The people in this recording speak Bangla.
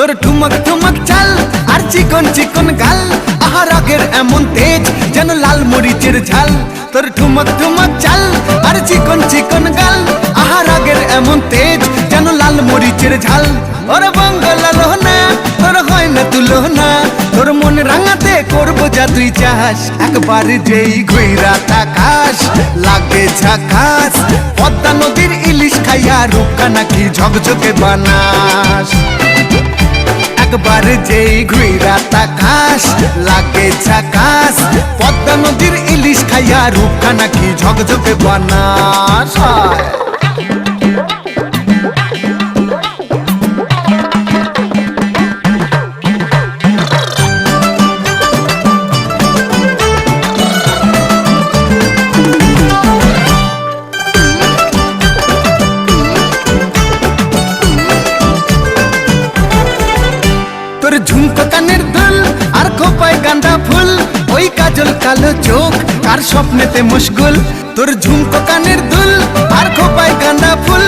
তোর ঠুমক ঠুমক চাল আর চিকন চিকন গাল, আহা রাগের এমন তেজ যেন লাল মরিচের ঝাল। তোর ঠুমক ঠুমক চাল আর চিকন চিকন গাল, আহা রাগের এমন তেজ যেন লাল মরিচের ঝাল। ওরে বাঙ্গালা লোহনা তোর হয় না তুলনা, তোর মন রাঙাতে করবো যা তুই চাস। একবার যেই ঘুইরা তাকাস লাগে ঝাকাস, পদ্মা নদীর ইলিশ খাইয়া রূপকা নাকি ঝকঝকে বানাস। একবার যেই ঘুইরা তাকাস লাগে ঝাকাস, পদ্মা নদীর ইলিশ খাইয়া রূপকা নাকি ঝকঝকে বানাস। তোর ঝুমকো কানের দুল আর খোপায় গাঁদা ফুল, ওই কাজল কালো চোখ কার স্বপ্নেতে মুশগুল। তোর ঝুমকো কানের দুল আর খোপায় গাঁদা ফুল।